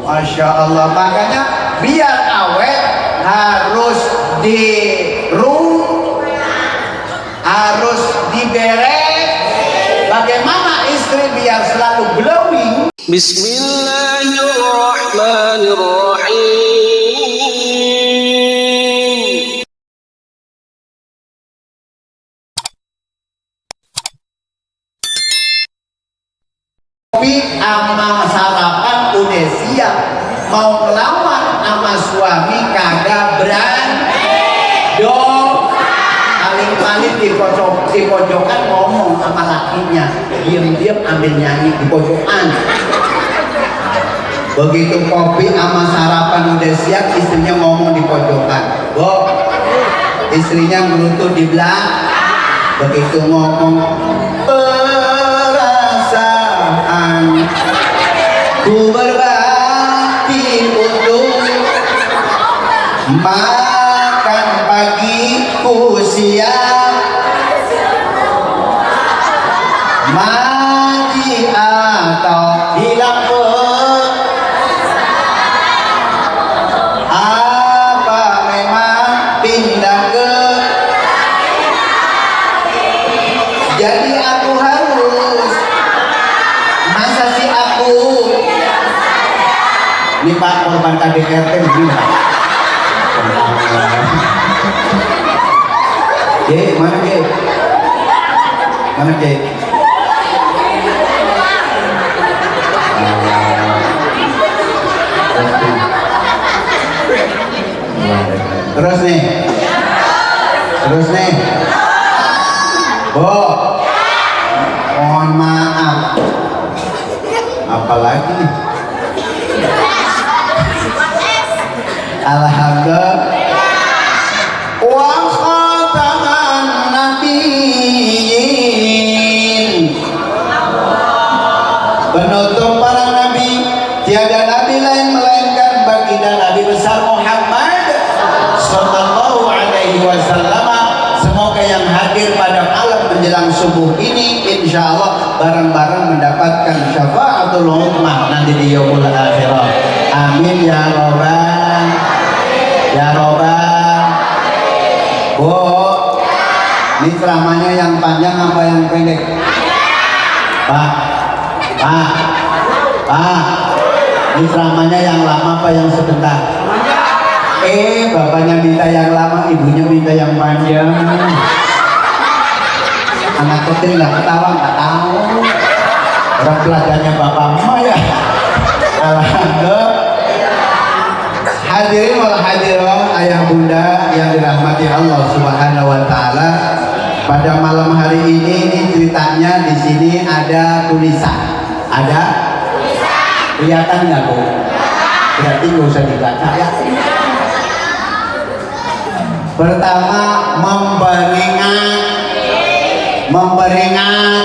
Masya Allah. Makanya biar awet harus harus diberes. Bagaimana istri biar selalu glowing? Bismillahirrahmanirrahim. Kopi sama sarapan udah siap, mau ngelawan sama suami kagak berani dong. Paling-paling di pojokan ngomong sama lakinya, diam-diam ambil nyanyi di pojokan. Begitu kopi sama sarapan udah siap, istrinya ngomong di pojokan. Istrinya ngerutu di belakang. Begitu ngomong, perasaan ku berbakti untuk makan pagi ku siap, mati atau hilang apa memang pindah ke, jadi aku harus masa si aku ini Pak korban KDRT begini Pak. Mana Ge? Mana Ge? Terus nih. Mohon maaf. Apalagi nih? Alhamdulillah. Wa khataman nabiyyin, penutup para nabi, tiada nabi lain melainkan baginda Nabi besar Muhammad sallallahu alaihi wasallam. Semoga yang hadir pada malam menjelang subuh ini insya Allah bareng-bareng mendapatkan syafaatul uzma nanti di yaumul akhirah. Amin ya robbal ya robbal. Bu, ini ceramahnya yang panjang apa yang pendek? Pak, ini ceramahnya yang lama apa yang sebentar? Bapaknya minta yang lama, ibunya minta yang panjang. Anak kecil nggak ketawa, nggak tahu. Orang pelajarnya bapak mama ya. Alhamdulillah. Hadirin wal hadirat, ayah bunda yang dirahmati Allah Subhanahu wa taala. Pada malam hari ini ceritanya di sini ada tulisan. Ada? Kelihatan nggak Bu? Berarti nggak usah dibaca ya. Pertama, memberingat.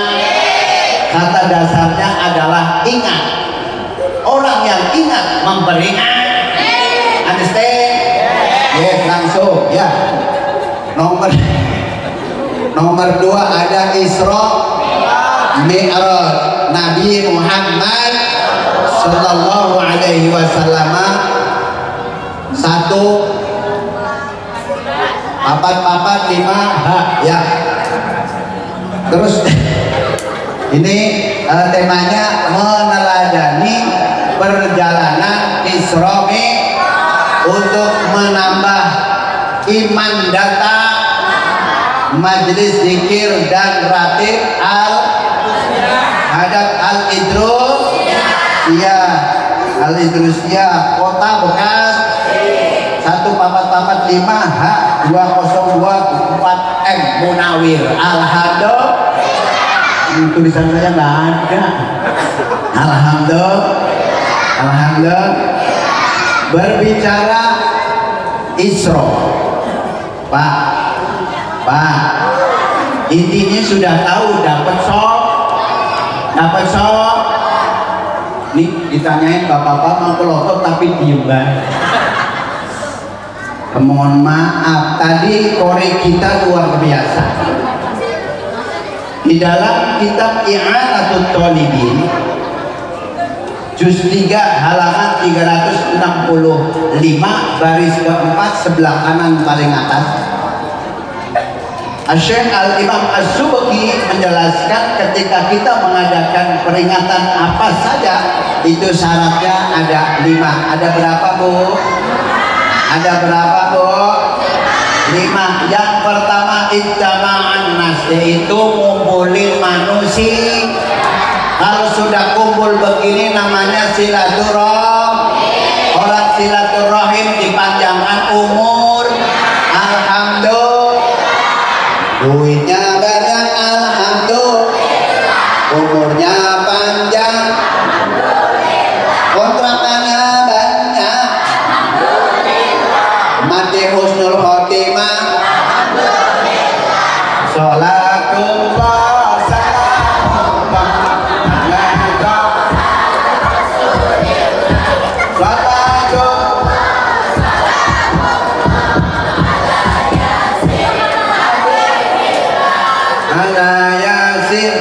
Kata dasarnya adalah ingat. Orang yang ingat memberingat. Understand? Yes, langsung ya. Nomor 2 ada Isra Mi'raj Nabi Muhammad sallallahu alaihi wasallam. 1 4 5 ya. Terus ini temanya meneladani perjalanan Isra Mi'raj untuk menambah iman data, majlis zikir dan ratib Al-Idrusiyah Kota Bekasi 14445 H2024M Munawir. Alhamdulillah. Tulisan saya nggak ada. Alhamdulillah. Berbicara Isra, Pak, intinya sudah tahu dapat sok. Nih ditanyain bapak-bapak mau kelotok tapi diem banget. Mohon maaf, tadi korek kita luar biasa. Di dalam kitab I'anatul Talibin juz 3 halaman 365 baris keempat sebelah kanan paling atas. Syekh Al-Imam Az-Subki menjelaskan ketika kita mengadakan peringatan apa saja itu syaratnya ada 5. Ada berapa Bu? Ada berapa Bu? 5. Yang pertama ijtama'an nas, yaitu ngumpulin manusia. Kalau sudah kumpul begini namanya silaturahim. Orang silaturahim dipanjangkan umur. Alhamdulillah. Duitnya banyak, alhamdulillah. Umurnya panjang, kontrakannya banyak, mati husnul khotimah, sholatullah salamullah alaika ala yasin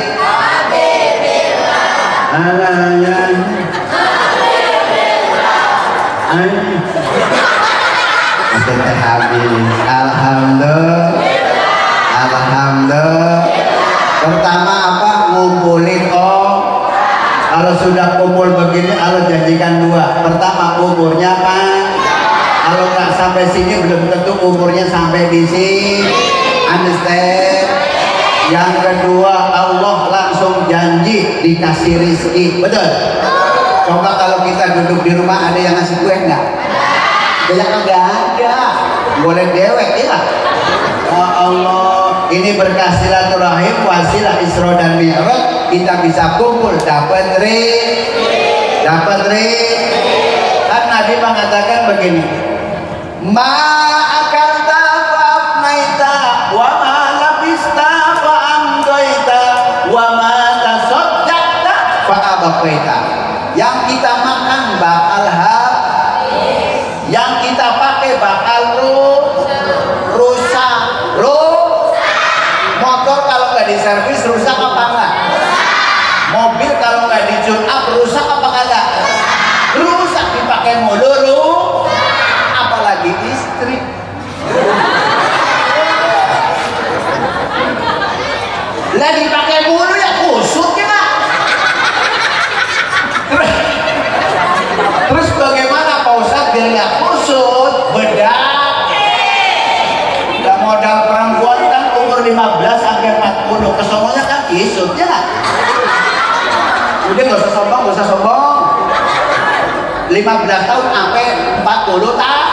ala yasin alhamdulillah. Alhamdulillah. Pertama apa? Ngumpulin. Kalau sudah kumpul begini Allah janjikan 2. Pertama umurnya kalau nggak sampai sini belum tentu umurnya sampai di sini. Understand? Yang kedua Allah langsung janji dikasih rizki. Betul? Coba kalau kita duduk di rumah ada yang ngasih kue enggak? Banyak enggak ada. Boleh dewek ya. Ya Allah, ini berkah silaturahim, wasilah Isra dan Mi'raj, kita bisa kumpul dapat rizki. Kan Nabi mengatakan begini, ma akalta fa'afnaita wa ma labista fa'amdoita wa ma tasaddaqta fa'abaqaita. Yang kita makan bakal habis, yang kita pakai bakal rusak. Motor kalau nggak diservis rusak apa enggak? Mobil kalau nggak di-tune up rusak apa kagak? Rusak, dipakai mulu apalagi istri. Lah dipakai mulu ya kusut kita. Terus bagaimana Pak Ustadz biar nggak kusut? Bedak. Nggak modal perempuan kan umur 15 sampai 40 kesomonya kan kisut ya. Udah nggak usah sombong. 15 tahun sampai 40 tahun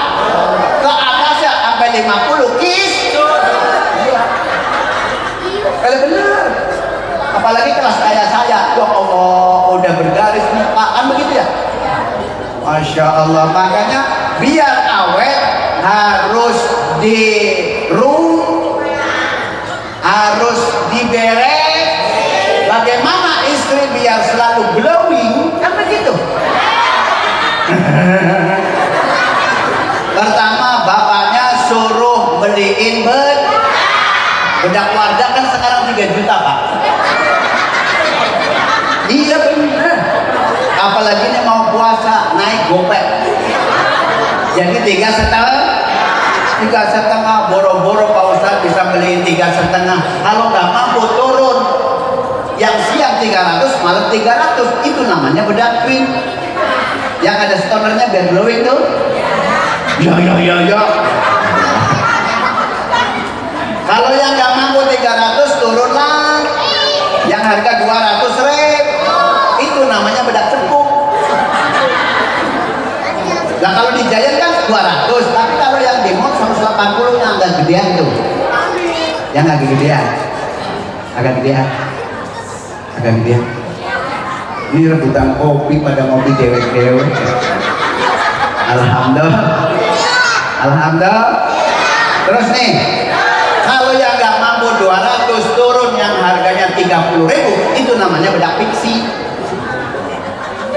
ke atas ya sampai 50 kisut. Kalau benar, apalagi kelas kayak saya, ya Allah udah bergaris muka kan begitu ya. Masya Allah, makanya biar awet harus harus diberes. Bagaimana istri biar selalu glowing kan begitu. Pertama bapaknya suruh beliin bedak wardah kan sekarang 3 juta Pak. Iya bener. Apalagi ini mau puasa naik gopek. Jadi 3,5 boro-boro Pak Ustadz bisa beliin 3,5. Kalau nggak mampu turun. Yang siang 300 malam 300 itu namanya bedak krim. Yang ada stonernya biar glowing tuh. Ya. Kalau yang nggak mampu 300 turunlah. Yang harga 200.000 itu namanya bedak tepung. Nah kalau di Giant kan 200, tapi kalau yang di mall 180 yang agak gedean tuh. Yang agak gedean. Ini rebutan kopi pada ngopi dewek-dewek. Alhamdulillah. Terus nih, kalau yang nggak mampu 200 turun yang harganya 30.000 itu namanya bedak fiksi.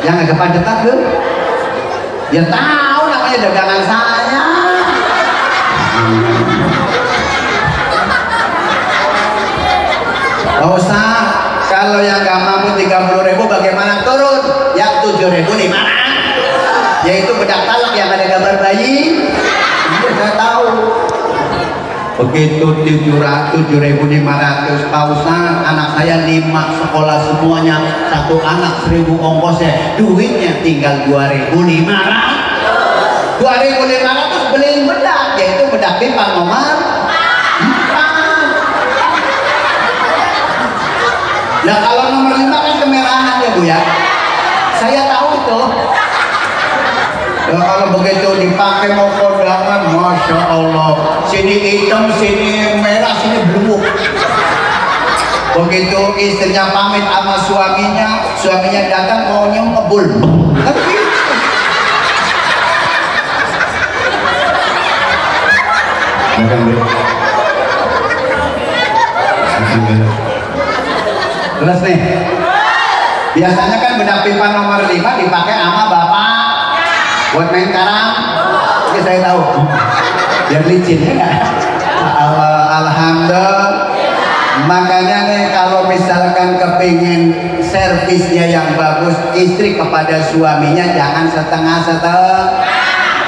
Yang agak padetan tuh. Ya tahu namanya dagangan saya. Gak usah. Kalau yang nggak mampu 30.000 bagaimana turun? Yang 7.500, yaitu bedak talak yang ada gambar bayi. Iya, saya tahu. Begitu 7.500 pausan, anak saya 5 sekolah semuanya, satu anak 1.000 ongkosnya, duitnya tinggal 2.500. 2.500 beliin bedak, yaitu bedak pipa nomor 4. Nah kalau nomor 5 kan kemerahan ya Bu ya, saya tahu itu. Ya, kalau begitu dipakai mau kondangan, Masya Allah, sini hitam, sini merah, sini blue. Begitu istrinya pamit sama suaminya datang maunya ngebul. Terus nih, biasanya kan bedak pipa nomor 5 dipakai sama bapak buat main karang. Ini saya tahu, biar licin ya nggak? Alhamdulillah. Makanya nih kalau misalkan kepingin servisnya yang bagus, istri kepada suaminya jangan setengah-setengah.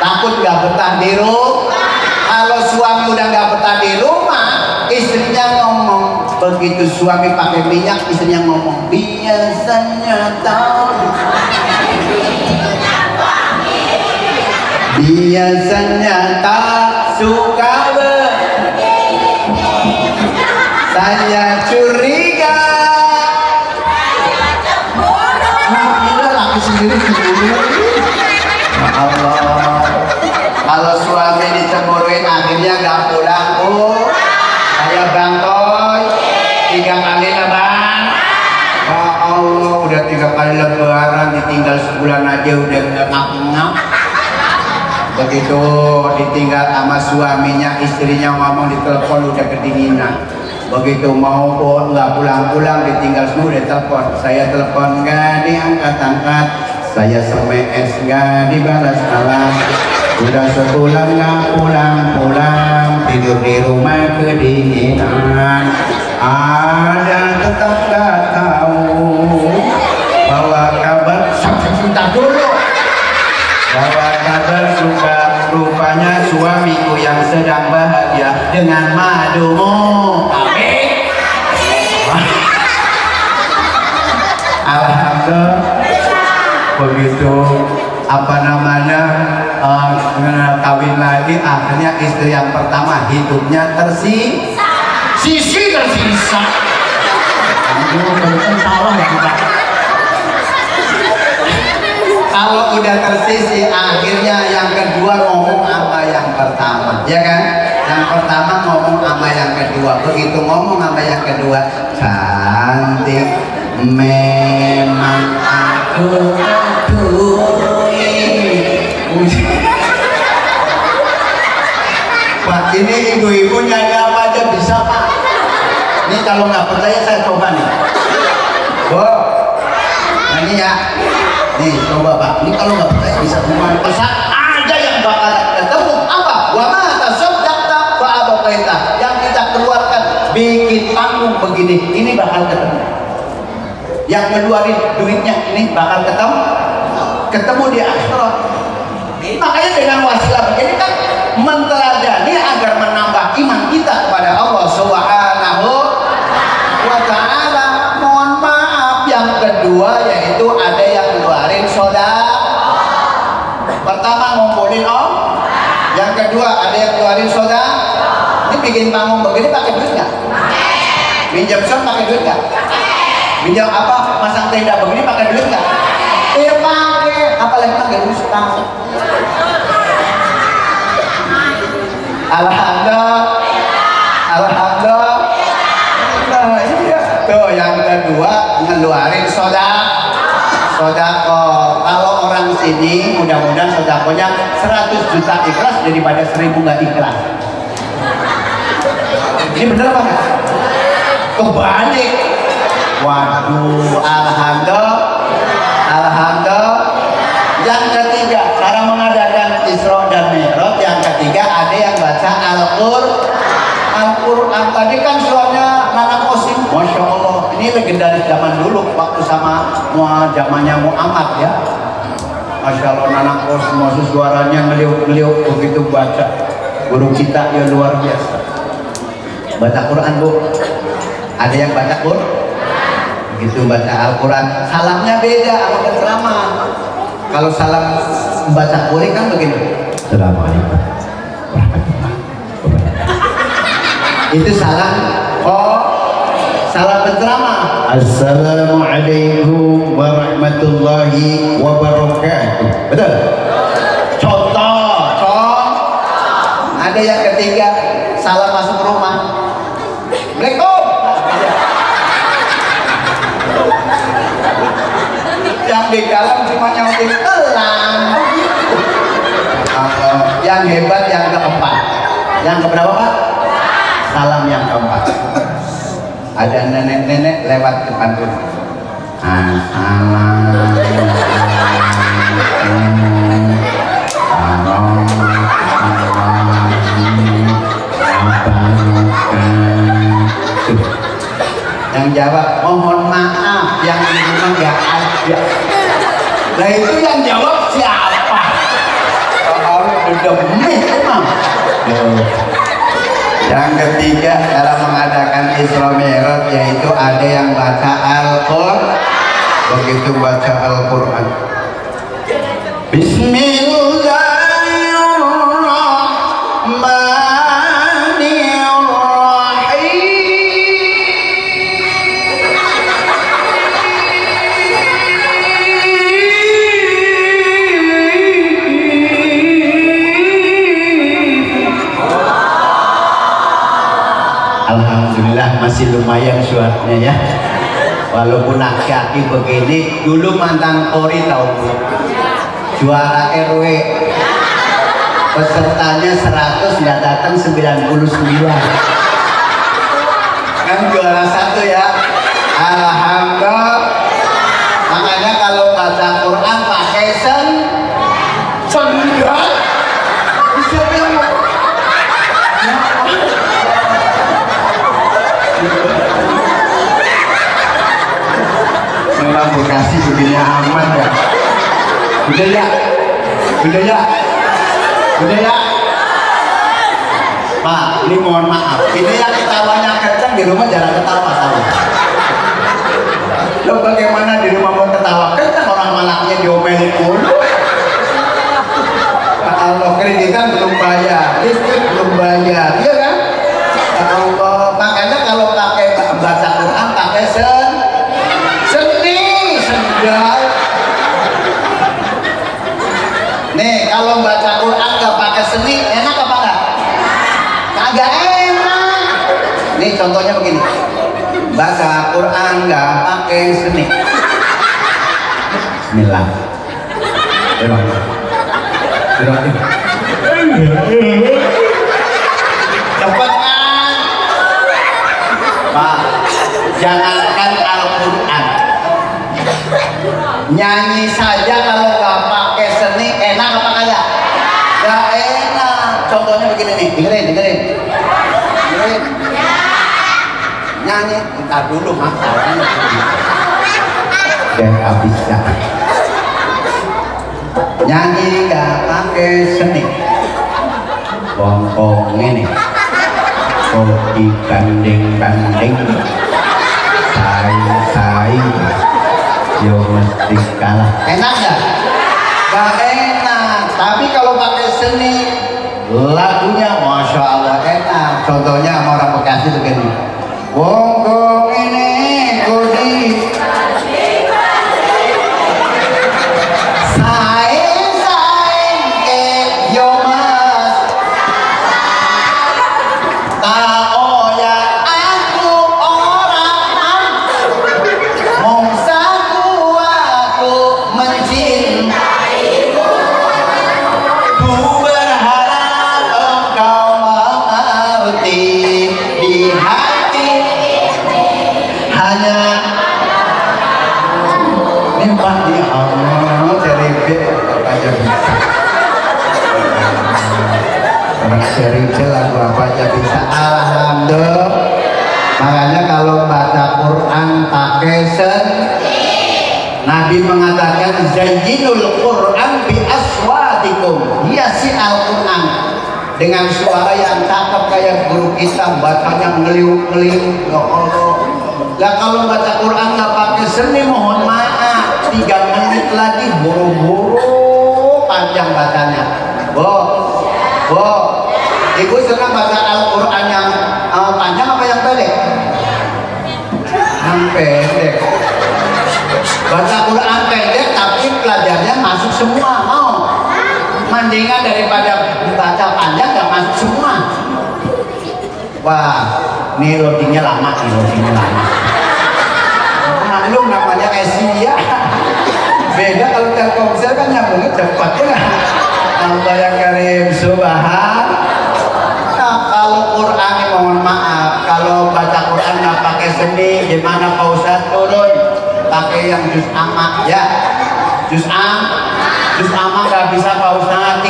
Takut nggak betah di rumah. Kalau suami udah nggak betah di rumah, istrinya ngomong. Begitu suami pakai minyak, istrinya ngomong, biasanya tahu. Biasanya tak suka saya curiga. Gila laki sendiri cemburu. Allah, kalau suami dicemburuin akhirnya gak pulang Bu. Saya Bang Toy 3 kali lebaran. Ya Allah, udah 3 kali lebaran, ditinggal sebulan aja udah ngap-ngap. Begitu ditinggal sama suaminya, istrinya ngomong di telepon udah kedinginan. Begitu mau nggak pulang-pulang, ditinggal semua udah telepon. Saya telepon nggak diangkat-angkat, saya SMS nggak dibalas-balas. Udah sebulan nggak pulang-pulang, tidur di rumah kedinginan. Ada tetap nggak tahu bawa kabar. Sebentar dulu. Bawa kabar suka, rupanya suamiku yang sedang bahagia dengan madumu. Amin. Alhamdulillah. Begitu apa namanya kawin lagi, akhirnya istri yang pertama hidupnya tersisa. Salah ya kita. Kalau udah tersisi, akhirnya yang kedua ngomong apa yang pertama, ya kan? Yang pertama ngomong apa yang kedua. Begitu ngomong apa yang kedua, cantik memang aku akui. Pak, ini ibu-ibu nyanyi apa aja bisa Pak? Ini kalau nggak percaya saya coba nih. Bu, nyanyi ya. Nih coba Pak, ini kalau nggak percaya bisa semua. Pesan ada yang bakal ketemu apa? Wa ma tasaddaqta fa abaqaita. Yang kita keluarkan bikin panggung begini, ini bakal ketemu. Yang ngeluarin duitnya ini bakal ketemu di akhirat. Makanya dengan wasilah begini kan menteladani agar menambah iman kita kepada Allah Subhanahu wa ta'ala. Mohon maaf, yang kedua yaitu ada yang ngeluarin sedekah. Pertama ngumpulin yang kedua ada yang ngeluarin sedekah. Ini bikin panggung begini pakai duit nggak? Minjam son pakai duit nggak? Minjam apa? Masang tenda begini pakai duit nggak? Pakai. Apalagi pakai duit setahun. Alhamdulillah. Alhamdulillah. Nah, iya. Tuh yang kedua ngeluarin sodako. Kalau orang sini mudah-mudahan sodakonya 100 juta ikhlas daripada 1000 nggak ikhlas. Ini bener apa nggak? Kebalik. Waduh, alhamdulillah. Alhamdulillah. Yang ketiga, cara mengadakan Isra dan Mi'raj. Yang ketiga ada yang baca Al-Quran. Tadi kan suaranya Nana Kosim, Masya Allah. Ini legendaris zaman dulu waktu sama zamannya Muhammad ya. Masya Allah, anak kosmos suaranya ngeliuk-ngeliuk begitu baca. Guru kita ya luar biasa. Baca Quran bu, ada yang baca Quran? Begitu baca Al-Quran, salamnya beda sama penceramah. Kalau salam baca Quran kan begini. Assalamualaikum warahmatullahi wabarakatuh. Itu salam. Oh, salam penceramah. Assalamualaikum warahmatullahi wabarakatuh. Betul? Contoh. Ada yang ketiga, salam masuk rumah. Assalamualaikum. Yang di dalam cuma nyautin elang. Yang hebat yang keempat. Yang keberapa Pak? Salam yang keempat. Ada nenek-nenek lewat depan rumah. Yang jawab mohon maaf, yang di rumah nggak ada. Nah itu yang jawab siapa? Demit emang. Yang ketiga dalam mengadakan Isra Mi'raj yaitu ada yang baca Al-Quran. Begitu baca Al-Quran, Alhamdulillah masih lumayan suaranya ya. Walaupun aki-aki begini, dulu mantan Polri tahu juara RW, pesertanya 100 nggak datang 99. Kan juara 1 ya. Alhamdulillah. Makanya kalau baca Quran pakai sendal. Bisa bilang memang Bekasi begini aman ya. Budaya Pak, ini mohon maaf, ini yang ketawanya kencang di rumah jarang ketawa tahu. Lo bagaimana di rumah mau ketawa kencang, orang malaknya diomelin mulu. Allah, kreditan belum bayar, listrik belum bayar, iya kan? Allah, makanya kalau pakai baca Quran pakai sendal. Nih kalau baca Quran gak pakai seni enak apa enggak? Kagak enak. Nih contohnya begini, baca Quran gak pakai seni. Bismillah. Cepat kan? Pak, jangankan Al-Quran, nyanyi saja kalau gak pakai seni enak apa kagak? Gak enak. Contohnya begini nih, dengerin. Nyanyi, entar dulu masalahnya. Udah habis dah. Nyanyi gak pakai seni. Bongkong ini, kok dibanding-banding, saing. Yo mesti kalah. Enak gak? Gak enak. Tapi kalau pakai seni, lagunya Masya Allah enak. Contohnya sama orang Bekasi begini. Wongkong ini kodi saing ke yo mas tao ya aku orang mongsaku aku mencintaimu, ku berharap engkau mengerti di hati hanya mimpi di Allah ceripet aja bisa. Orang ceripet lagu apa aja bisa. Alhamdulillah. Makanya kalau baca Quran pakai seni. Nabi mengatakan zayyinul Qur'an bi aswatikum, hiasi Al-Qur'an dengan suara yang cakep kayak guru kita bacanya ngeliuk-ngeliuk. Ya Allah. Lah kalau baca Quran nggak pakai seni mohon maaf 3 menit lagi buru-buru panjang bacanya. Ibu senang baca Al-Quran yang panjang apa yang pendek? Yang pendek. Baca Quran pendek tapi pelajarannya masuk semua, mau? Mendingan daripada baca panjang gak masuk semua. Wah, ini loadingnya lama. Maklum namanya Asia. Beda kalau Telkomsel kan nyambungnya cepat ya. Allah yang karim, subhan. Nah, kalau Quran mohon maaf, kalau baca Quran nggak pakai seni, gimana Pak Ustadz turun? Pakai yang juz amma ya. Juz amma nggak bisa Pak Ustadz.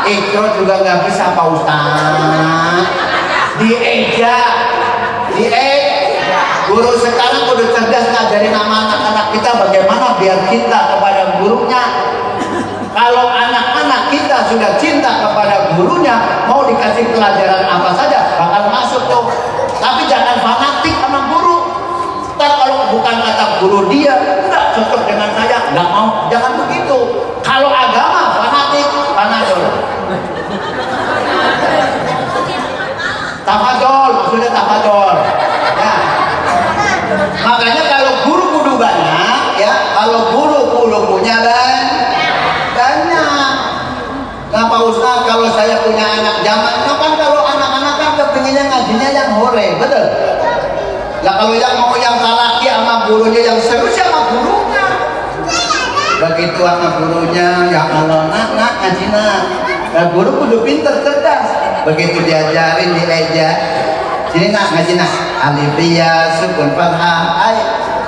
Ikro juga nggak bisa Pak Ustadz. Dieja. Guru sekarang udah cerdas ngajarin nama anak-anak kita bagaimana biar cinta kepada gurunya. Kalau anak-anak kita sudah cinta kepada gurunya, mau dikasih pelajaran apa saja bakal masuk tuh. Tapi jangan fanatik sama guru. Ntar kalau bukan kata guru dia nggak cocok dengan saya, nggak mau. Jangan begitu. Kalau agama fanatik, panadol. Tafadol, maksudnya tafadol. Ya. Makanya kalau guru kudu banyak, ya. Kalau guru punya banyak. Nah Pak Ustaz, kalau saya punya anak zaman, kan kalau anak-anak kan kepinginnya ngajinya yang hore, betul? Lah kalau yang mau yang laki sama gurunya yang seru sama gurunya. Begitu sama gurunya, ya Allah nak ngaji nak. Nah guru kudu pinter cerdas. Begitu diajarin dieja, sini nak ngaji nak. Alifia sukun fathah ay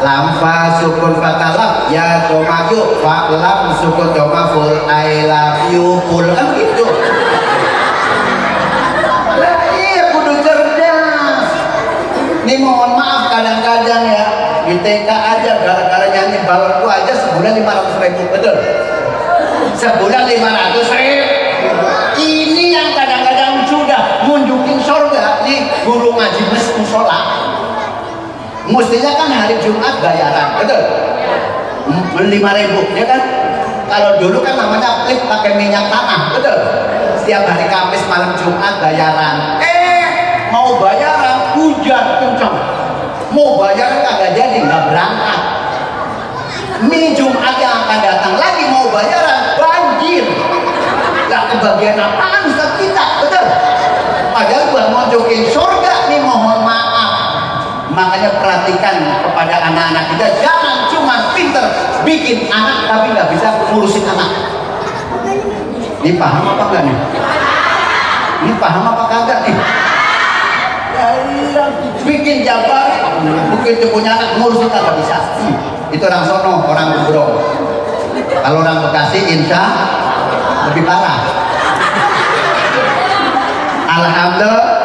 lam fa sukun fathah lam ya doma yuk fa lam sukun doma full I love you full kan gitu. Lah iya kudu cerdas. Ini mohon maaf kadang-kadang ya di TK aja gara-gara nyanyi balonku aja sebulan 500.000 betul. Sebulan 500.000. Ini yang kadang-kadang sudah nunjukin surga nih guru ngaji musola. Mestinya kan hari Jumat bayaran, betul? 5.000 ya kan? Kalau dulu kan namanya klik pakai minyak tanah, betul? Setiap hari Kamis malam Jumat bayaran. Mau bayaran hujan kencang. Mau bayaran kagak jadi, nggak berangkat. Minggu Jumat yang akan datang lagi mau bayaran banjir. Gak kebagian apaan Ustaz kita, betul? Padahal buat nunjukin surga nih mohon maaf. Makanya perhatikan kepada anak-anak kita, jangan cuma pinter bikin anak tapi nggak bisa ngurusin anak. Ini paham apa enggak nih? Ini paham apa kagak nih? Bikin jabar, begitu punya anak ngurusin kagak bisa. Itu orang sono, orang Gembrong. Kalau orang Bekasi insya lebih parah. Alhamdulillah.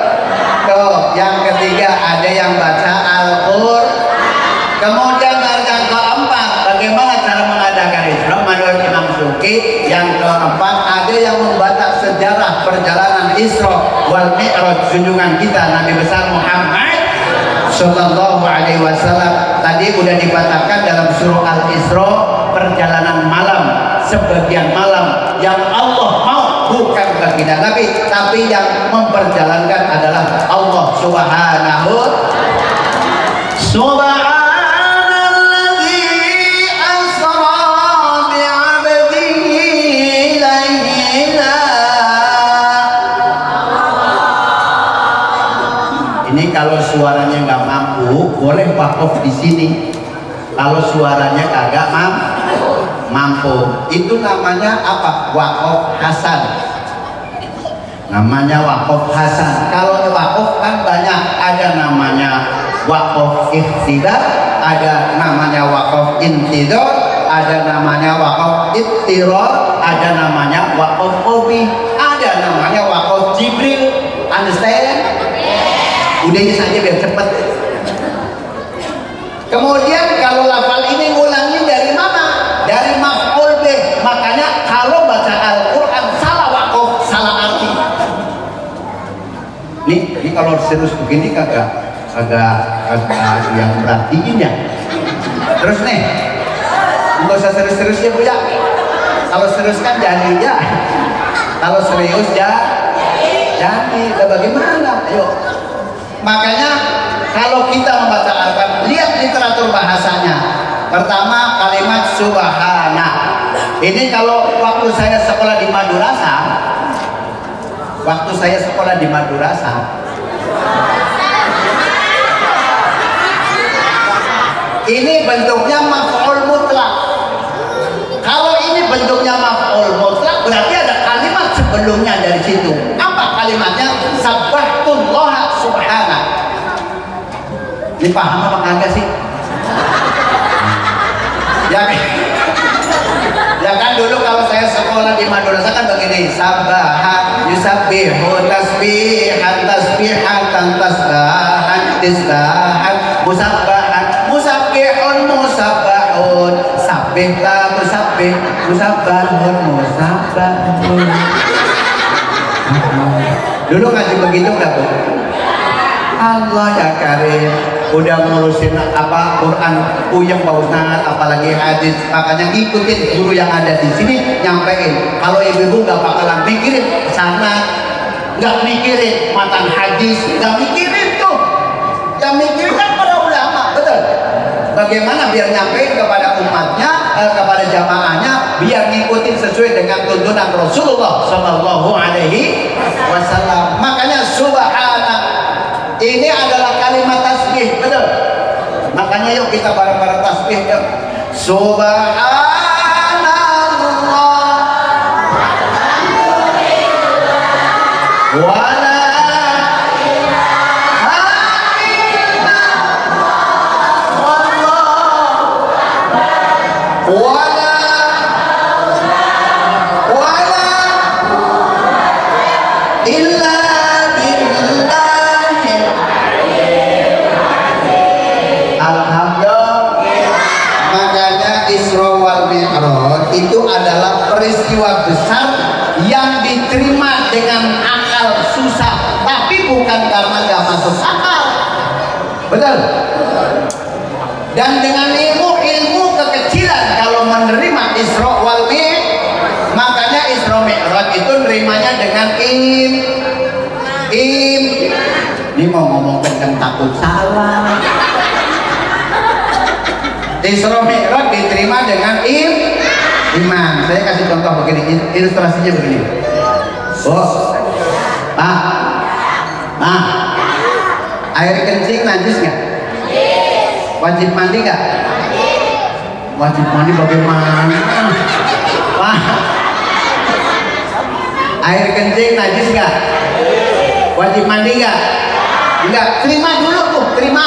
Tuh, yang ketiga ada yang baca Al-Qur'an. Kemudian yang keempat, bagaimana cara mengadakan Isra menurut Imam Syuuki. Yang keempat ada yang membaca sejarah perjalanan Isra wal Mi'raj junjungan kita Nabi besar Muhammad Sallallahu Alaihi Wasallam. Tadi udah dibacakan dalam surah Al-Isra perjalanan malam, sebagian malam yang Allah mau bukan baginda Nabi, tapi yang memperjalankan adalah Allah Subhanahu. Subhanalladzi asra bi'abdihi layla. Ini kalau suaranya nggak mampu, boleh wakaf di sini. Kalau suaranya kagak mampu, itu namanya apa? Wakaf hasan. Namanya wakaf hasan. Kalau wakaf kan banyak, ada namanya wakaf iktidar, ada namanya wakaf intidar, ada namanya wakaf ittirar, ada namanya wakaf qobi, ada namanya wakaf jibril. Understand? Udah ini saja biar cepet. Kemudian kalau lafal kalau serius begini kagak yang perhatiin ya. Terus nih, nggak usah serius-serius ya Bu ya. Kalau serius kan jadi ya. Kalau serius ya jadi. Lah bagaimana? Ayo. Makanya kalau kita membaca Al-Quran, lihat literatur bahasanya. Pertama kalimat subhana. Ini kalau waktu saya sekolah di madrasah, ini bentuknya maf'ul mutlak. Kalau ini bentuknya maf'ul mutlak, berarti ada kalimat sebelumnya dari situ. Apa kalimatnya? Sabbahtullaha subhana. Ini paham apa kagak sih? Ya kan dulu kalau saya sekolah di madrasah kan begini, sabbaha yusabbihu tasbihan tasbihatan tasbahan tisbahan musabbahan musabbihun musabbahun sabbihlah musabbih musabbahun musabbahun. Dulu ngaji begitu enggak Bu? Allah ya Karim, udah ngurusin apa Quran puyeng Pak Ustaz, apalagi hadis. Makanya ikutin guru yang ada di sini nyampein. Kalau ibu-ibu nggak bakalan mikirin sana, nggak mikirin matan hadis, nggak mikirin tuh. Yang mikirin kan para ulama, betul. Bagaimana biar nyampein kepada umatnya, kepada jamaahnya, biar ngikutin sesuai dengan tuntunan Rasulullah Shallallahu Alaihi Wasallam. Makanya subhana ini adalah kalimat tasbih, betul. Makanya yuk kita bareng-bareng tasbih yuk. Subhanallah wa la ilaha illallah wa la illa itu adalah peristiwa besar yang diterima dengan akal susah, tapi bukan karena gak masuk akal, betul. Dan dengan ilmu kekecilan kalau menerima Isra wal Mi'raj, makanya Isra Mi'raj itu nerimanya dengan ini mau ngomong tentang takut salah. Isra Mi'raj diterima dengan iman. Saya kasih contoh begini, ilustrasinya begini. Bos, air kencing najis nggak? Wajib mandi nggak? Wajib mandi bagaimana? Air kencing najis nggak? Wajib mandi nggak? Enggak. Terima dulu tuh, terima.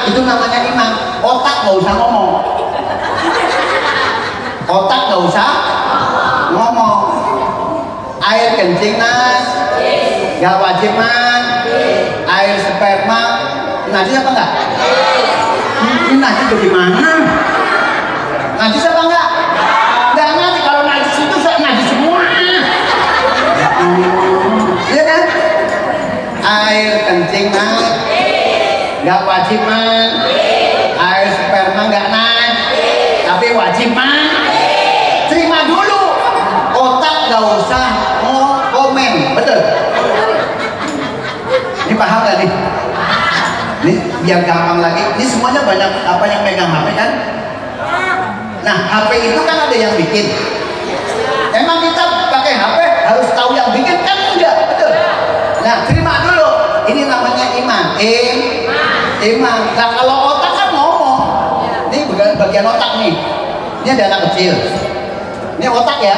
Itu namanya iman. Otak nggak usah ngomong. Otak nggak usah ngomong. Air kencing nggak wajib air sperma najis apa enggak? Ini najis bagaimana? Najis apa enggak? Enggak najis. Kalau najis itu najis semua. Iya kan? Air kencing nggak wajib air sperma nggak tapi wajib terima dulu. Otak nggak usah komen, betul. Ini paham nggak nih? Ini biar gampang lagi. Ini semuanya banyak apa yang megang HP kan? Nah HP itu kan ada yang bikin. Emang kita pakai HP harus tahu yang bikin kan? Enggak, betul. Nah terima dulu. Ini namanya iman. Iman. Nah kalau otak kan ngomong. Ini bagian otak nih. Ini ada anak kecil. Ini otak ya.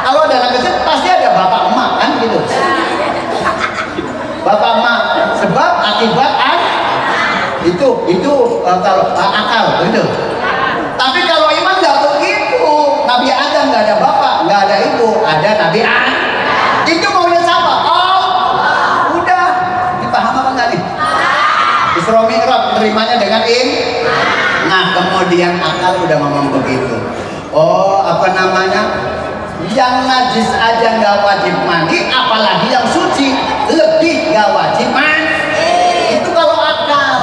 Kalau ada anak kecil pasti ada bapak emak kan gitu. Bapak emak sebab akibat itu kalau akal gitu. Tapi kalau iman nggak begitu. Nabi Adam nggak ada bapak, nggak ada ibu, ada Nabi Adam. Itu maunya siapa? Udah. Dipaham apa nggak nih? Isra Mi'raj terimanya dengan Nah kemudian akal udah ngomong begitu. Apa namanya? Yang najis aja nggak wajib mandi, apalagi yang suci. Lebih nggak wajib mandi. Itu kalau akal.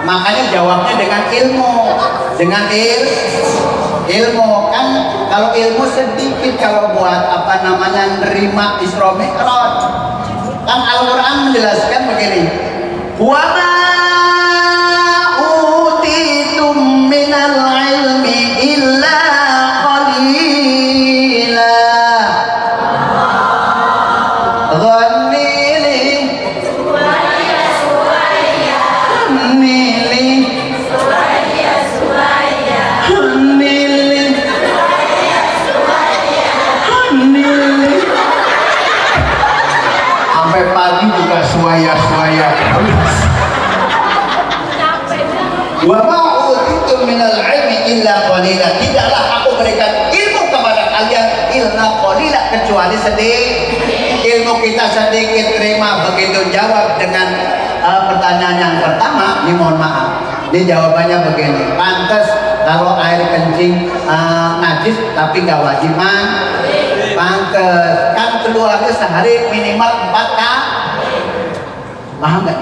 Makanya jawabnya dengan ilmu, dengan ilmu kan. Kalau ilmu sedikit kalau buat apa namanya nerima Isra Mi'raj. Kan Al-Quran menjelaskan begini, wa ma utitum minal ilmi illa qalila dhannili mili sampai pagi juga suaya-suaya. Wa ma utitum minal ilmi illa qalila. Tidaklah aku berikan ilmu kepada kalian illa qalila, kecuali sedikit. Ilmu kita sedikit. Terima. Begitu jawab dengan pertanyaan yang pertama, ini mohon maaf. Ini jawabannya begini. Pantas kalau air kencing najis tapi nggak wajib mandi. Pantes kan keluarnya sehari minimal 4 kali. Paham nggak?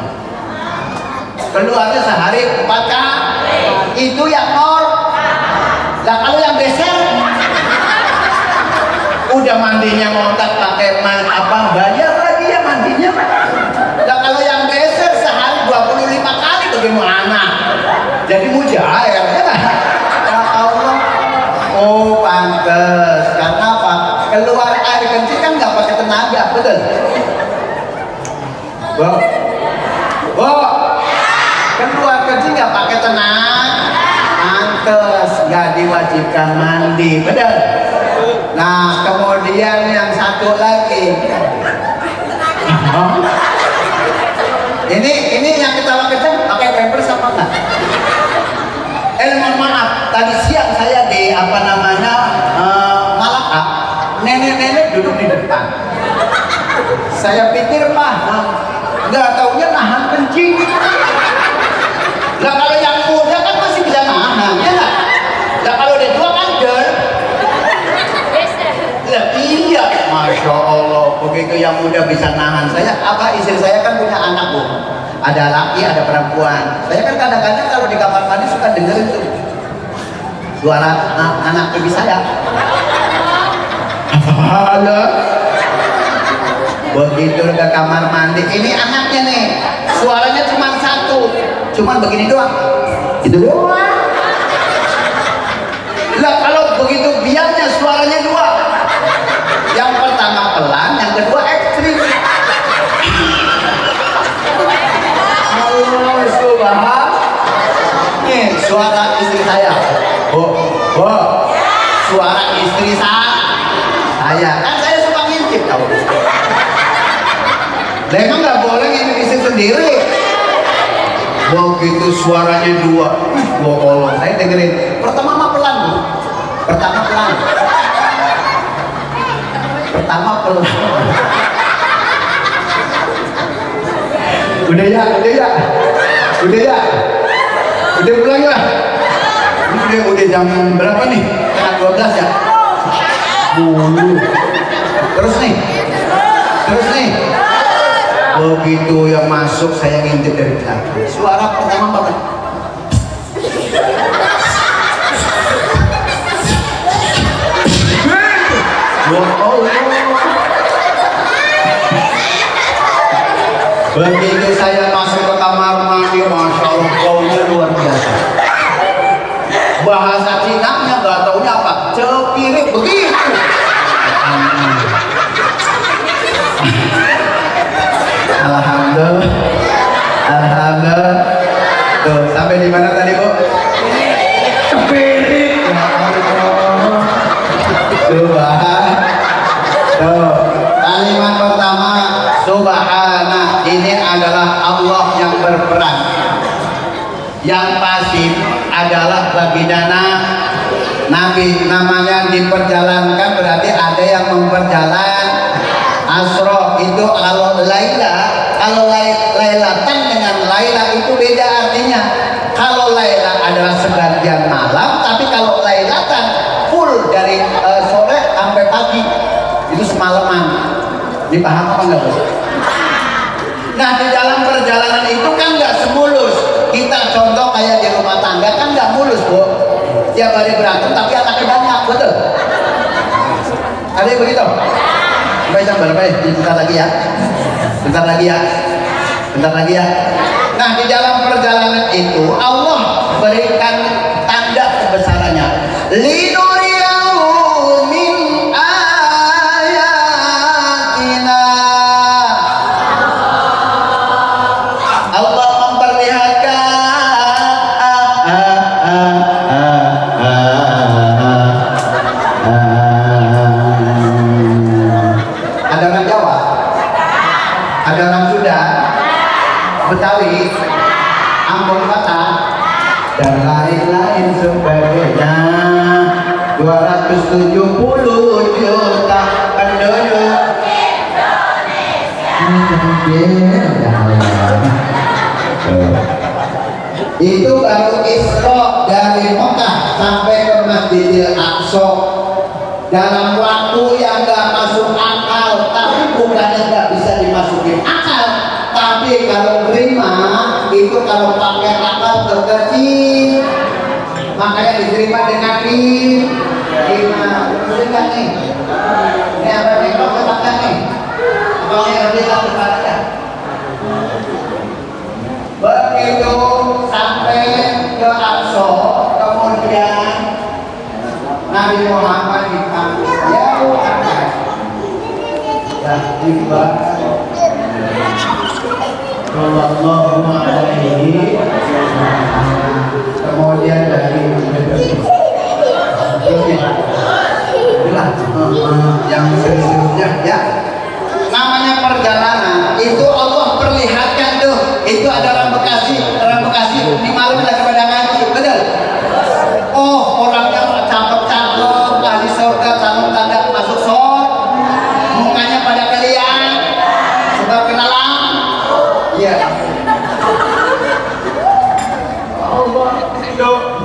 Keluarnya sehari 4 kali. Itu yang normal. Nah kalau yang geser, udah mandinya ngontak pakai bayar lagi ya mandinya. Nah kalau yang geser sehari 25 kali bagaimana? Jadi mujair ya kan? Ya Allah. Oh pantes. Karena apa? Keluar air kencing kan nggak pakai tenaga, betul? Keluar kencing nggak pakai tenaga, pantes nggak diwajibkan mandi, betul? Nah kemudian yang satu lagi, ini yang ketawa kencing pakai pampers apa enggak? Mohon maaf, tadi siang saya di Malaka, nenek-nenek duduk di depan. Saya pikir paham, nggak taunya nahan kencing. Nah kalau yang muda kan masih bisa nahan, ya nggak? Nah kalau udah tua kan nah, iya, masya Allah, begitu yang muda bisa nahan. Istri saya kan punya anak bu, ada laki, ada perempuan. Saya kan kadang-kadang kalau di kamar mandi suka dengerin tuh suara anak baby saya. Halo. Begitu ke kamar mandi, ini anaknya nih, suaranya cuma satu, cuman begini doang, itu doang. Lah kalau begitu biarnya suaranya dua, yang pertama pelan, yang kedua ekstrim. Allah subhanallah. Nih suara istri saya, suara istri saya, kan saya suka ngintip tahu. Emang nggak boleh ngintip istri sendiri. Begitu suaranya dua, Allah, saya dengerin. Pertama mah pelan bu, pertama pelan. Udah ya, udah pulang ya. Udah jam berapa nih? Setengah 12 ya. Terus nih. Begitu yang masuk saya ngintip dari belakang. Suara pertama apa? Begitu saya masuk ke kamar mandi, masya Allah, baunya luar biasa. Bahasa Cina-nya nggak taunya apa, cepirik begitu. Alhamdulillah. Tuh, sampai di mana tadi bu? Cepirik. Tuh, kalimat pertama subhana, ini adalah Allah yang berperan. Yang pasif adalah baginda Nabi, namanya diperjalankan berarti ada yang memperjalan. Asro itu kalau lailatan dengan laila itu beda artinya. Kalau laila adalah sebagian malam, tapi kalau lailatan full dari sore sampai pagi, itu semalaman. Dipaham apa enggak bu? Nah di dalam perjalanan itu kan nggak semulus. Kita contoh kayak di rumah tangga kan nggak mulus bu. Tiap hari berantem tapi anaknya banyak, betul? Ada yang begitu? Baik sabar, baik. Bentar lagi ya. Bentar lagi ya. Bentar lagi ya. Nah di dalam perjalanan itu Allah berikan tanda kebesarannya. Linuriyahu min ayatina. Allah memperlihatkan ada orang Jawa, ada orang Sunda, Betawi, Ambon Batak, dan lain-lain sebagainya. 270 juta penduduk Indonesia. Itu baru Isra dari Mekah sampai ke Masjidil Aqsa dalam waktu yang gak masuk akal. Tapi bukannya gak bisa dimasukin akal, tapi kalau terima itu kalau pakai akal terkecil, makanya diterima dengan lima. Betul nih? Ini apa nih? Kalau katakan nih, kalau yang dia kepada begitu sampai ke Aqsa, kemudian Nabi Muhammad dipanggil ya Muhammad, ya ibadah Sallallahu alaihi wasallam. Kemudian dari yang seriusnya ya, namanya perjalanan itu Allah perlihatkan tuh. Itu ada orang Bekasi ini malam lagi pada ngaji, betul? Oh orangnya cakep-cakep, ahli surga, tanda masuk surga, mukanya pada kalian sebab kenalan. Iya.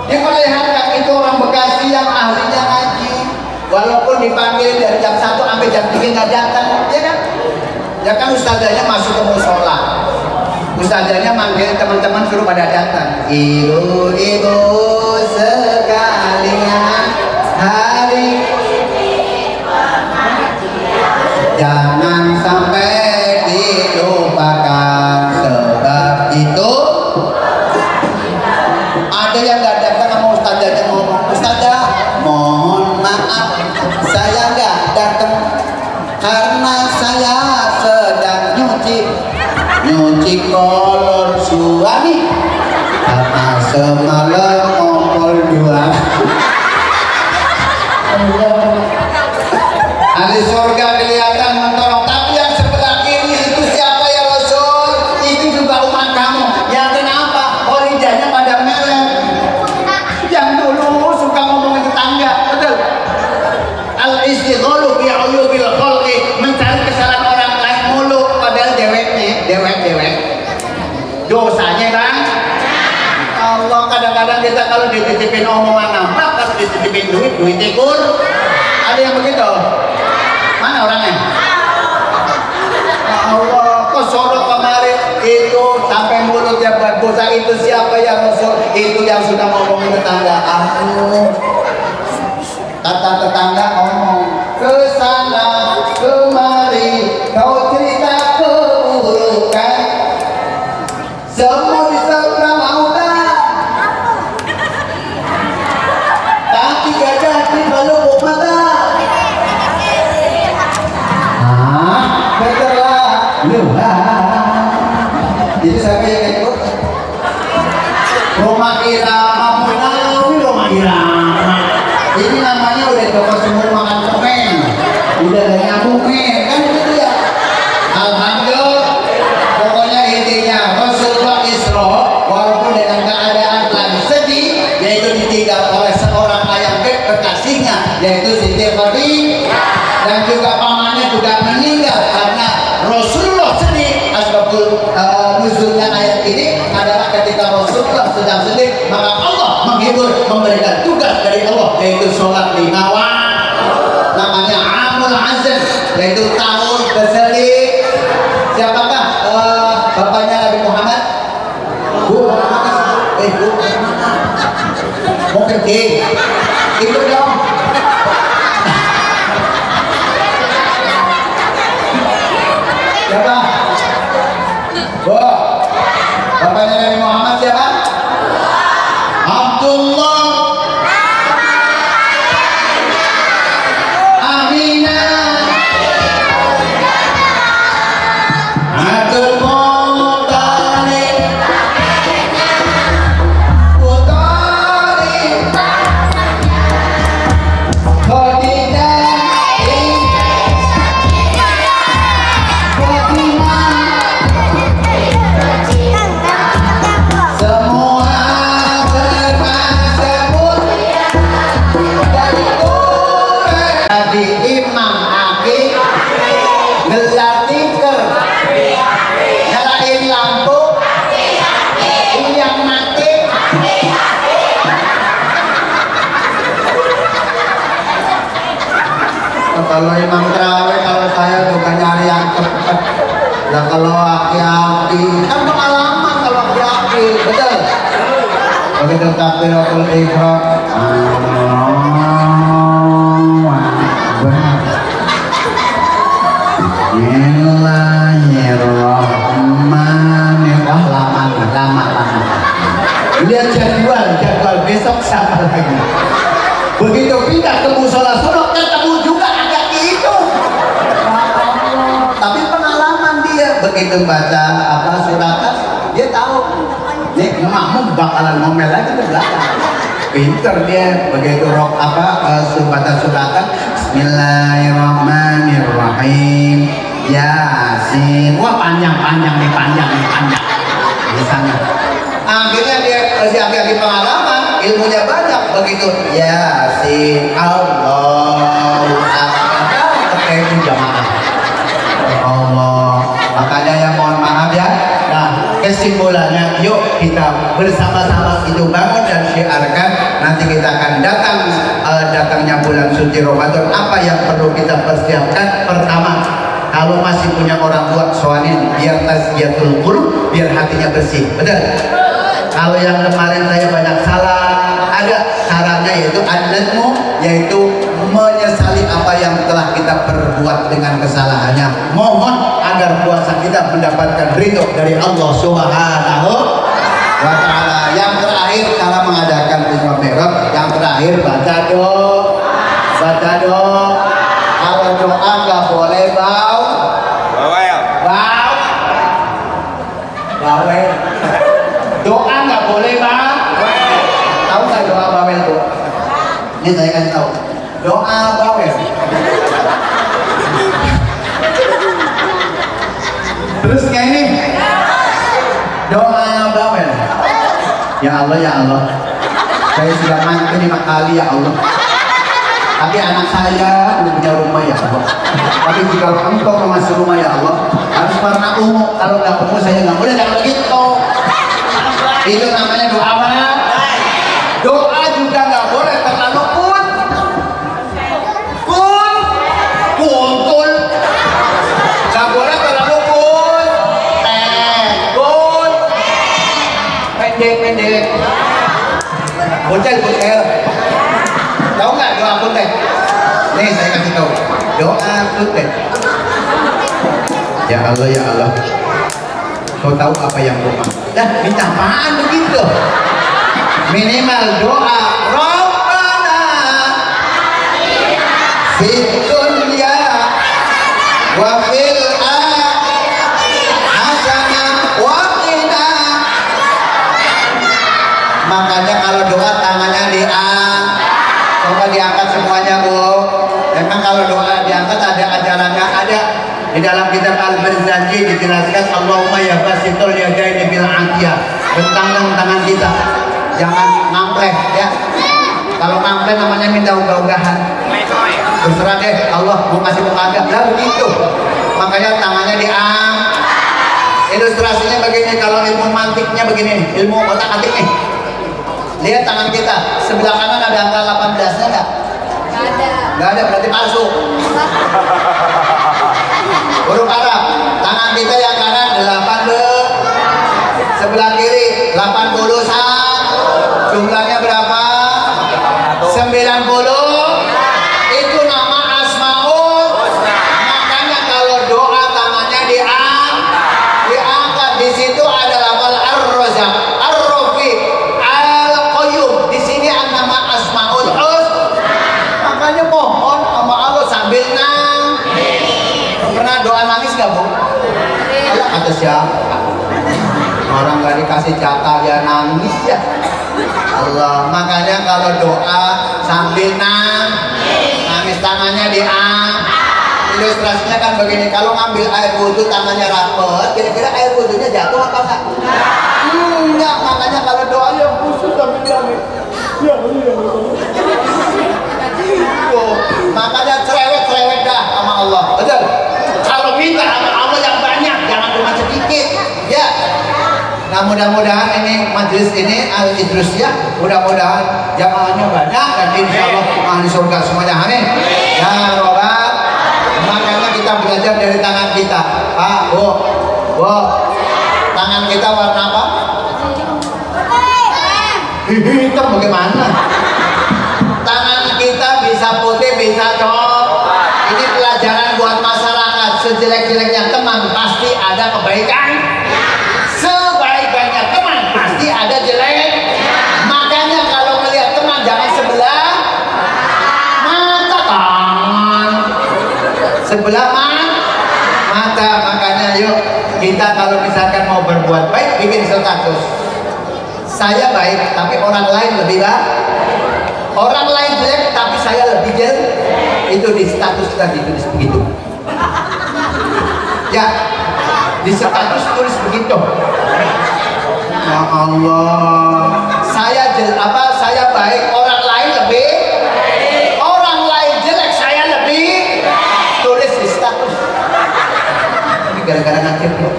Dia melihatkan itu orang Bekasi yang ahlinya ngaji, walaupun dipanggil dari jam 1 sampai jam 3 nggak datang, ya kan? Ya kan ustazahnya masuk ke musola, ustazahnya manggil teman-teman suruh pada datang. Ibu-ibu sekalian, hari jangan sampai dilupakan, sebab itu ada yang nggak datang sama ustazahnya ngomong, ustazah mohon maaf saya nggak datang karena saya sedang nyuci kolor suami karena semalam ngompol dua. Ahli surga kelihatan mentorong, tapi yang sebelah kiri itu siapa ya Rasul? Itu juga umat kamu. Ya kenapa? Oh lidahnya pada melek. Yang dulu suka ngomongin tetangga, betul? Al-istighalu bi uyubil khalqi, mencari kesalahan orang lain mulu, padahal dewek dosanya kan? Allah, kadang-kadang kita kalau dititipin omongan nambah, kalau dititipin duit tikur. Ada yang begitu? Mana orangnya? Allah, kok sorot kemarin itu sampai mulutnya berbusa. Itu siapa yang Rasul? Itu yang sudah ngomongin tetangga. Kata tetangga ngomong kesana kemari, kau cerita keburukan, semua diserang autan, tapi gajah di baluk mata. Jadi siapa yang ikut? Rumah irama Munawi, rumah irama. Ini namanya udah coba semua makan semen, udah ada nyambung kan gitu ya. Alhamdulillah. Pokoknya intinya Rasulullah Isra walaupun dengan keadaan lagi sedih, yaitu ditinggal oleh seorang ayam kekasihnya, yaitu Siti Khadijah, dan juga pamannya juga meninggal karena Rasulullah sedih. Asbabul nuzulnya ayat ini adalah ketika Rasulullah sedang sedih, maka Allah menghibur, memberikan tugas dari Allah, yaitu sholat 5 waktu, namanya Amul Azan, yaitu tahun bersedih. Siapakah imam aki gelar tikar nyalain lampu yang mati kalau imam terawih kalau saya juga nyari yang cepat dan kalau aki-aki kan pengalaman kalau aki-aki betul begitu takbiratul ihram Bismillahirrahmanirrahim. Lama. Lihat jadwal besok sama lagi. Begitu pindah ke musola sunnah ketemu juga agak itu. Tapi pengalaman dia begitu baca suratan dia tahu. Nih makmum bakalan ngomel lagi ke belakang. Pinter dia begitu baca suratan. Bismillahirrahmanirrahim. Yasin. Wah panjang di sana. Akhirnya dia lagi pengalaman, ilmunya banyak begitu. Yasin. Allahu Akbar. Itu jamaah. Allah. Makanya ya mohon maaf ya. Nah, kesimpulannya yuk kita bersama-sama itu bangun dan syiarkan. Nanti kita akan datangnya bulan suci Ramadan. Apa yang perlu kita persiapkan? Pertama, kalau masih punya orang tua, soalnya biar tasbiyatul qulub, biar hatinya bersih. Betul? Kalau yang kemarin saya banyak salah, ada caranya yaitu adnatmu, yaitu menyesali apa yang telah kita perbuat dengan kesalahannya. Mohon agar puasa kita mendapatkan ridho dari Allah Subhanahu wa Ta'ala. Yang terakhir, cara mengadakan Isra Mi'raj, yang terakhir baca doa. Kalau doa nggak boleh bawel. Doa nggak boleh bawel. Tahu nggak doa bawel tuh? Ini saya kasih tahu. Doa bawel. Terusnya ini doa bawel. Ya Allah, saya sudah mati 5 kali ya Allah. Tapi anak saya belum punya rumah ya Allah. Tapi jika engkau masuk rumah ya Allah, harus warna ungu. Kalau nggak ungu saya nggak boleh, jangan begitu. Itu namanya doa apa? Doa juga nggak boleh terlalu kuntul. Nggak boleh terlalu pendek. Bocel. Tahu nggak doa kuntet? Nih saya kasih tahu. Doa kuntet. Ya Allah. Kau tahu apa yang kau mau? Dah minta apaan begitu? Minimal doa. Rabbana fid dunya wa fil hasanah wa qina. Makanya kalau doa tangannya coba diangkat semuanya Bu. Memang kalau doa diangkat ada ajarannya, ada di dalam kitab Al-Barzanji dijelaskan Allahumma ya basitul yadaini bil afiyah. Bentangkan tangan kita, jangan ngampleh ya. Kalau ngampleh namanya minta ugah-ugahan. Terserah deh Allah mau kasih mau kagak. Lah begitu. Makanya tangannya ilustrasinya begini, kalau ilmu mantiknya begini, ilmu otak-atik nih. Lihat tangan kita, sebelah kanan ada angka 18-nya enggak? Enggak ada, berarti palsu. Huruf Arab, tangan kita yang kanan 8 sebelah kiri 81. Jumlahnya berapa? 90. Itu nama Asmaul. Makanya kalau doa tangannya diangkat, di situ ada lafal Ar-Razzaq, Ar-Rafi, Al-Qayyum. Di sini ada nama Asmaul Husna. Makanya mohon sama Allah sambil pernah doa nangis nggak Bu? Allah kata siapa? Orang nggak dikasih jatah ya nangis ya. Allah, makanya kalau doa sambil nangis tangannya ilustrasinya kan begini, kalau ngambil air wudhu tangannya rapet, kira-kira air wudhunya jatuh apa enggak? Enggak, makanya kalau doa yang khusus sambil nangis makanya cerewet Nah mudah-mudahan ini majelis ini Al-Idrusiyah, mudah-mudahan jamaahnya banyak dan insya Allah ahli surga semuanya, amin ya robbal. Makanya kita belajar dari tangan kita. Pak, Bu, tangan kita warna apa? Hitam bagaimana? Tangan kita bisa putih, bisa coklat. Ini pelajaran buat masyarakat. Sejelek-jeleknya teman pasti ada kebaikan, sebaik-baiknya teman pasti ada jelek. Makanya kalau melihat teman jangan sebelah mata, tangan sebelah mata. Makanya yuk kita kalau misalkan mau berbuat baik bikin status, saya baik tapi orang lain lebih baik, orang lain jelek tapi saya lebih jelek. Itu di status kita ditulis begitu ya, di status tulis begitu. Ya Allah, saya saya baik, orang lain lebih, orang lain jelek, saya lebih, tulis di status. Ini gara-gara ngacir loh,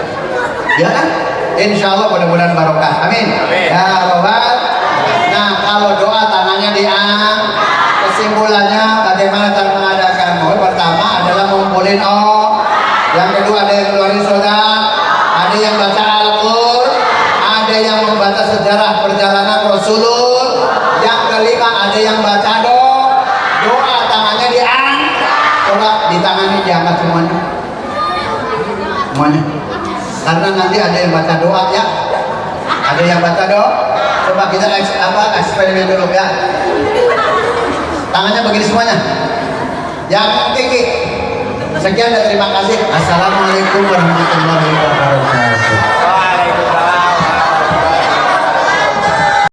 ya kan? Insya Allah mudah-mudahan barokah, amin ya robbal. Nah kalau doa tangannya diangkat. Kesimpulannya bagaimana cara mengadakan? Pertama adalah ngumpulin yang kedua ada yang keluarin soda, ada yang baca Al-Qur'an, ada yang membaca sejarah perjalanan Rasulullah, yang kelima ada yang baca doa tangannya diangkat. Coba di tangannya diangkat semuanya, karena nanti ada yang baca doa ya, ada yang baca doa. Coba kita eksperimen dulu ya, tangannya begini semuanya, yang tinggi. Sekian dan terima kasih. Assalamualaikum warahmatullahi wabarakatuh.